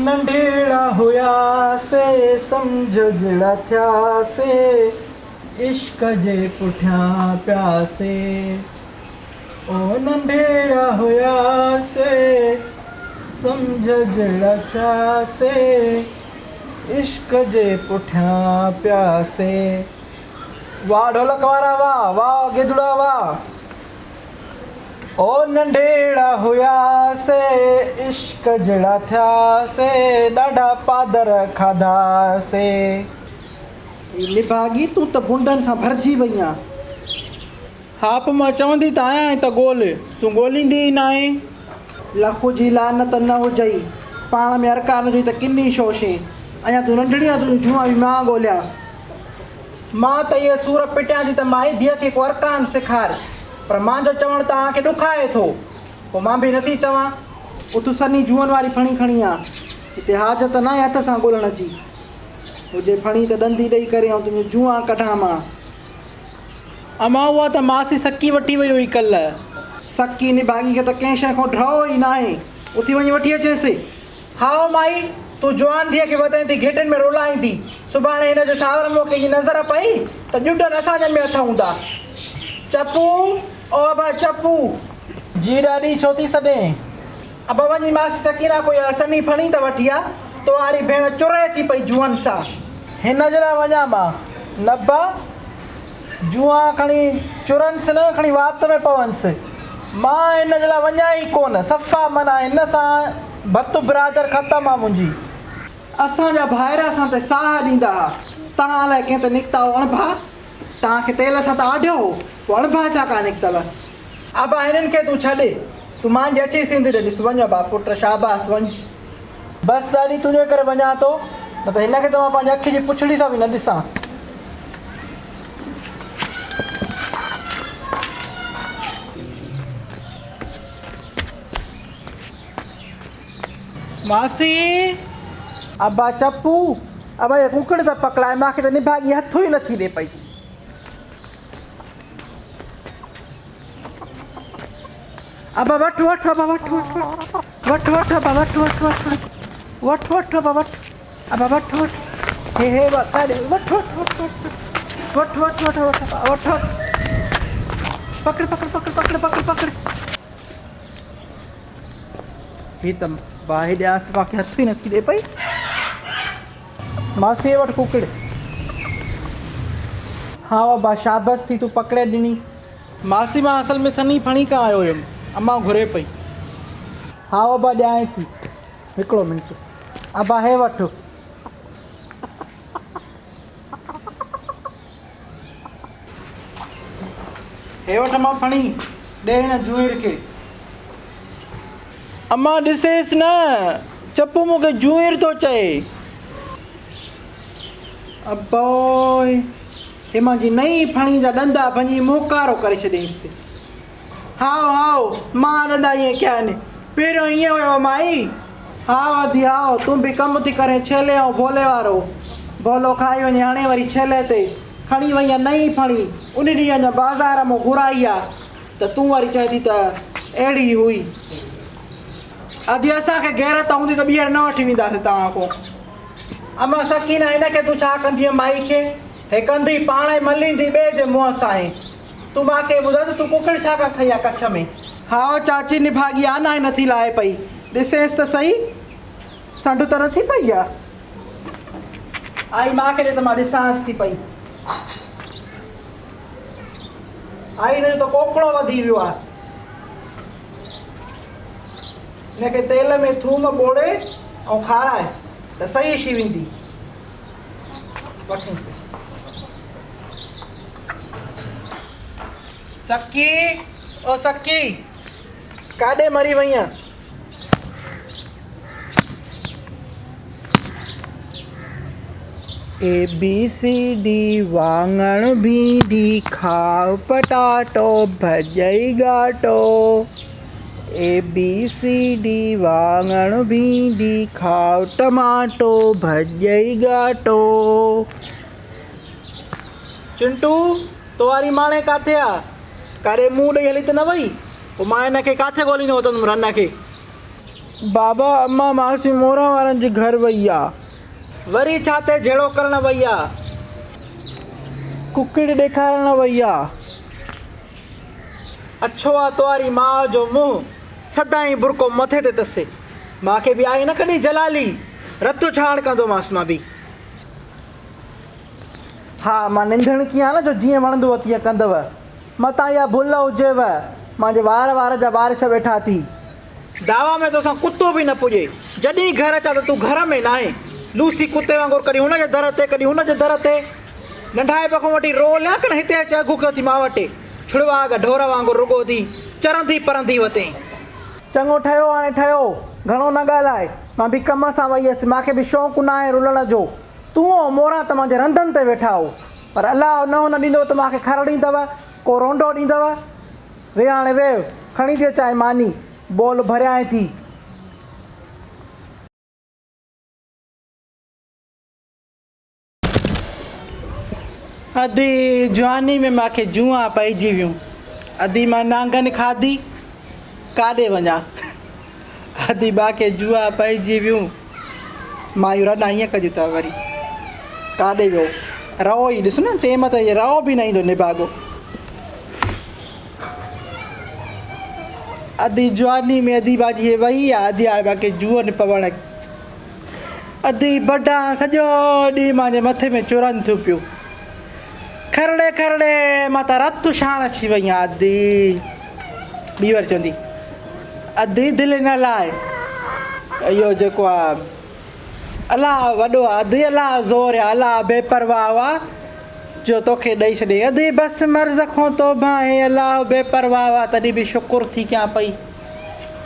नंढेड़ा हुयासे सम्झ जड़ा थियासे इश्क जे पुठियां प्यासे। ओ नंढेड़ा हुयासे सम्झ जड़ा थियासे इश्क जे पुठियां प्यासे। वाह ढोलक वारा वाह, वाह गिदड़ा वाह। ओ नंढेड़ा हुयासे इश्क जड़ा थियासे ॾाढा पादर खाधासे। निभागी तूं त बुंडनि सां भरिजी वई आहीं। हा पोइ मां चवंदी त आहियां त ॻोल्ह, तूं ॻोल्हींदी ई न आहे। लख जी लानत न हुजई, पाण में हरका न हुई त किनी शोशे। अञा तूं नंढड़ी आहे, तुंहिंजूं जूआ बि मां ॻोल्हियां। मां त इहे सूर पिटियां थी त माई धीअ खे को अरकान सेखार, पर मुंहिंजो चवणु तव्हांखे ॾुखाए थो, पोइ मां बि नथी चवां। पोइ तूं सनी जूअनि वारी फणी खणी आ, हिते हाज़त न आहे हथ सां ॻोल्हण जी। हुजे फणी त ॾंदी ॾेई करे ऐं तुंहिंजूं जूआ कढां मां। अमां उहा त मासी सकी वठी वई हुई कल्ह। सकी निभागी खे त कंहिं शइ खां डरो ई न आहे, उथी वञी वठी अचेसि। हा माई, तूं जवान धीअ खे वधाए थी घेटनि में रुलाईंदी, सुभाणे हिन जे सावरनि में कंहिंजी नज़र पई त जुडनि असांजनि में हथ हूंदा। चपू ओ अबा चपू जी ॾाॾी छो थी सॾे? अब वञी मासी सकीना कोई सनी फणी त वठी आ, तो वारी भेण चुरे थी पई जूअनि सां। हिन जे लाइ वञा मां नबा जूआ खणी चुरनसि न खणी वात में पवनसि। मां हिन जे लाइ वञा ई कोन, सफ़ा माना हिन सां भत बिरादर ख़तमु आहे मुंहिंजी। असांजा भाइरा सां त साह ॾींदा हुआ, तव्हां अलाए कंहिं त निकिता हो अणभा। तव्हांखे तेल सां त आढियो हो, पोइ अणभा छा का निकितव। अबा हिननि खे तूं छॾे, तूं मुंहिंजी अची सिंधी ॾिस। वञ बा पुट शाबास वञ। बसि ॾाॾी तुंहिंजे करे वञा थो, न त हिनखे त मां पंहिंजी अखि जी पुछड़ी सां बि न ॾिसां। मासी अबा चपू अबा ये कुकड़ त पकड़ाए, मूंखे त निभागी हथो ई नथी ॾे पई। अबा वठ वठ अबा वठ वठ वठ वठ अबा वठ वठ वठ वठ वठ अबा वठ अबा वठ वठ हे वठ वठ वठ वठ वठ वठ वठ वठ पकड़ पकड़ पकड़ पकड़ पकड़ पकड़। ही त बाहि ॾियांसि, मूंखे हथ ई नथी ॾे पई। मासी वटि कुकड़। हा बा शाबाश थी, तूं पकड़े ॾिनी। मासी मां असल में सनी फणी खां आयो हुयुमि, अम्मा घुरे पई। हा अबा ॾियां थी, हिकिड़ो मिंट। अबा हे वठ। हे वठ मां फणी, ॾे हिन जूअर खे। अम्मा ॾिसेसि न, चपू मूंखे जूअर थो चए। अबोय हे मुंहिंजी नई फणी जा ॾंदा भञी मोकारो करे छॾियईंसि। हाओ हाओ मां ॾंदा ईअं कया आहिनि, पहिरियों ईअं हुयो माई। हाओ अधी हाओ, तूं बि कमु थी करे छेले ऐं भोले वारो। भोलो खाई वञे, हाणे वरी छेले ते खणी वई आहे नई फणी। उन ॾींहुं अञा बाज़ार मां घुराई आहे त तूं वरी चए थी त अहिड़ी हुई। अधी असांखे गैरत हूंदी त ॿीहर न वठी वेंदासीं तव्हां खां। अम्मा सकीना हिनखे तूं छा कंदीअ माई खे? हे कंदी पाण ई मलींदी ॿिए जे मुंहं सां ई। तूं मूंखे ॿुधाए त तूं कुकड़ छा का खई आहे कच्छ में? हा चाची निभागी आना ई नथी लाहे पई, ॾिसेसि त सही संड त नथी पई आहे। आई मूंखे ॾे त मां ॾिसांसि थी पई। आई हिन जो त कोकड़ो वधी वियो आहे। हिनखे तेल में थूम ॿोड़े ऐं खाराए त सही थी वेंदी। वठीसि सकी ओ सकी, काॾे मरी वई आहे? ABCD वाङण भींडी खाओ पटाटो भॼई गाटो। ABCD वाङण भींडी खाओ टमाटो भॼई गाटो। चिंटू तो वारी माणे काथे आहे? काॾे मुंहुं ॾेई हली त न वई? पोइ मां हिनखे काथे ॻोल्हींदो अथमि रन खे। बाबा अम्मा मासी मोरा वारनि जे घर वई आहे। वरी छा ते जहिड़ो करण वई आहे? कुकड़ ॾेखारण वई आहे। अच्छो आहे तुंहिंजी माउ जो मुंहुं सदाईं बुरको मथे ते अथसि। मूंखे बि आई न कॾहिं जलाली, रतु छाण कंदोमांसि मां बि। हा मां निंढण कीअं आहे न जो जीअं वणंदो आहे तीअं कंदव। मतां इहा भुल हुजेव, मुंहिंजे वार जा वारिस वेठा थी। दावा में तोसां कुतो बि न पुॼे। जॾहिं घर अचां त तूं घर में न आहे। लूसी कुते वांगुरु कॾहिं हुनजे दर ते कॾहिं हुनजे दर ते। नंढाए पखो वठी रोल न हिते अची अघु कयो थी मां वटि। छुड़वा ढोर वांगुरु रुगो थी चरंदी परंदी वते। चङो ठहियो हाणे ठहियो, घणो न ॻाल्हाए। मां बि कम सां वई हुअसि, मूंखे बि शौक़ु न आहे रुलण जो। तूं मोरा त मुंहिंजे रंधनि ते वेठा हो, पर अलाह न हुन ॾींदो त मूंखे खर ॾींदव, को रोंडो ॾींदव। वे हाणे वे, खणी थी अचाए मानी, बोल भरियां थी। अधी जवानी में मूंखे जुआ पइजी वियूं। अधी मां नांगन खाधी, काॾे वञा। अधी मूंखे जुआ पइजी वियूं। मायूं रॾा ईअं कजूं अथव वरी, काॾे वियो रहो ई ॾिस न, टेम ते रहो बि न ईंदो निभागो। अधी जवानी में अधी बाजी वही आहे, अधी हाणे मूंखे जुओ न पवण। अधी बड़ा सॼो ॾींहुं मुंहिंजे मथे में चुरनि थियूं पियूं। खरड़े खरड़े मां त रतु छाण अची वई आहियां। अधी ॿीवर चवंदी, अधी दिलि न लाइ। इहो जेको आहे अलाह वॾो आहे, अधी अलाह ज़ोर आहे, अलाह बेपरवाह आहे जो तोखे ॾेई छॾे। अधी बसि मर्ज़ खां तो भाए अलाह बेपरवाह आहे, तॾहिं बि शुकुर थी कयां पई।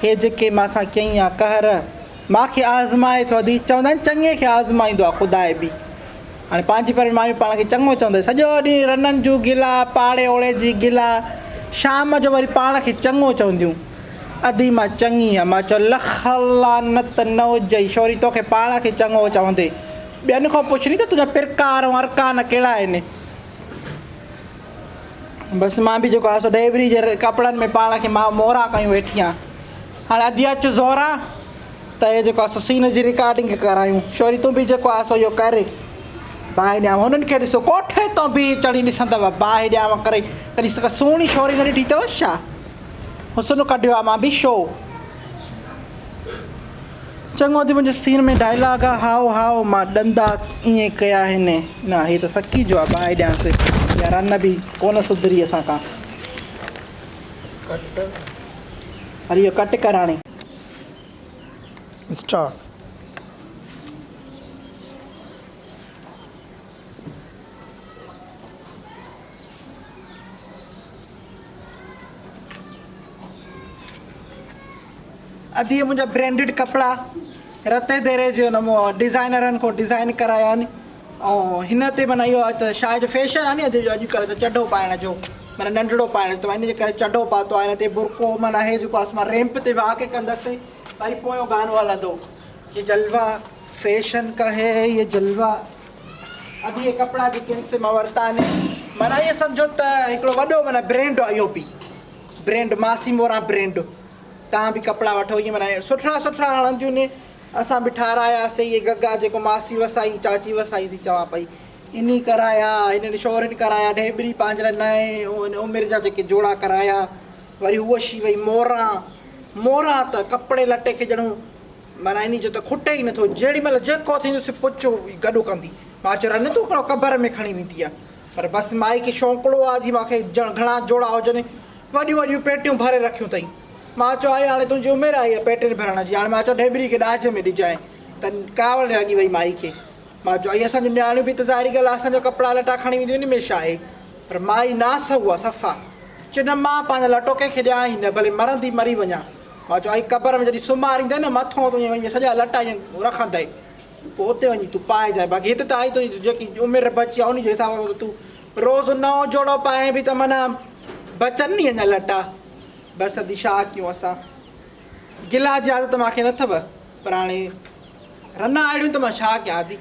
हे जेके मांसां कई आहे कहर, मूंखे आज़माए थो। अधी चवंदा आहिनि चङे खे आज़माईंदो आहे ख़ुदा बि। हाणे पंहिंजी पर मायूं पाण खे चङो चवंदा, सॼो ॾींहुं रननि जूं गिला, पाड़े ओड़े जी गिला, शाम जो वरी पाण खे चङो चवंदियूं। अधी मां चङी आहियां। मां चयो लख लानत न हुजई छोरी तोखे पाण खे चङो चवंदे। ॿियनि खां पुछणी त तुंहिंजा पिरकार ऐं अरकान कहिड़ा आहिनि। बसि मां बि जेको आहे सो डेबरी जे कपिड़नि में पाण खे मां मोरा कयूं वेठी आहियां। हाणे अधी अचु ज़ोरा त इहो जेको आहे सो सीन जी रिकॉर्डिंग करायूं। छोरी तूं बि जेको आहे सो इहो करे बाहि ॾियांव। हुननि खे ॾिसो कोठे तो बि चढ़ी ॾिसंदव, बाहि ॾियांव करे। कॾहिं सुहिणी छोरी न ॾिठी अथव छा? हुस्न कढियो आहे मां बि शो। चङो थी मुंहिंजे सीन में डायलॉग आहे, हाओ हाओ मां ॾंदा ईअं कया आहिनि। न हीअ त सकी जो आहे, बाहि ॾियांसि। या रन बि कोन सुधरी असां खां। हरी इहो कट कर हाणे स्टार्ट। अधी मुंहिंजा ब्रांडेड कपिड़ा रते देरे जो नमूनो डिज़ाइनरनि खां डिज़ाइन कराया आहिनि। ऐं हिन ते माना इहो त छा जो फैशन आहे नी अॼु जो, अॼुकल्ह त चढो पाइण जो, माना नंढड़ो पाइण त इन जे करे चढो पातो आहे। हिन ते बुरको माना हे जेको आहे मां रैंप ते वाके कंदसि। वरी पोयों गानो हलंदो, ये जलवा फैशन का है ये जलवा। अधी ये कपिड़ा जेके आहिनि से मां वरिता आहिनि। माना ईअं सम्झो त हिकिड़ो वॾो माना ब्रांड आहे इहो बि, ब्रांड मासी मोरा ब्रांड। तव्हां बि कपिड़ा वठो, ईअं माना सुठा सुठा हलंदियूं आहिनि। असां बि ठारायासीं इहे गगा जेको मासी वसाई चाची वसाई थी चवां पई, इन कराया, हिननि शोरनि कराया। ढेबरी पंहिंजे लाइ नए उमिरि जा जेके जोड़ा कराया। वरी उहा शी वई मोरा। मोरा त कपिड़े लटे खे ॼणो माना इन जो त खुटे ई नथो। जेॾी महिल जेको थींदुसि पुछो गॾु कंदी। मां चयो न तूं हिकिड़ो कबर में खणी वेंदी आहे, पर बसि माई खे शौंकड़ो आहे जी मूंखे घणा जोड़ा हुजनि। वॾियूं वॾियूं पेटियूं भरे रखियूं अथई। मां चयो आई हाणे तुंहिंजी उमिरि आई आहे पेटियुनि भरण जी। हाणे मां चयो ढेबरी खे ॾाज में ॾिजांइ, त कावड़ लॻी वई माई खे। मां चयो आई असांजूं नियाणियूं बि त ज़ाहिरी ॻाल्हि आहे असांजा कपिड़ा लटा खणी वेंदियूं, इन में छा आहे। पर माई नास उहा सफ़ा चयो न मां पंहिंजा लटो कंहिंखे ॾियां ई न, भले मरंदी मरी वञा। मां चयो आई कबर में जॾहिं सुम्हारींदे न मथां तूं ईअं वञी सॼा लटा ईअं रखंदे, पोइ उते वञी तूं पाइजांइ। बाक़ी हिते त आई तुंहिंजी जेकी उमिरि बची आहे उन जे हिसाब सां तूं रोज़ु नओं जोड़ो पाए बि त माना बचनि नी अञा लटा। बसि अधी छा कयूं असां। गिला जी आदत मूंखे न अथव, पर हाणे रना अहिड़ियूं त मां छा कयां आदि।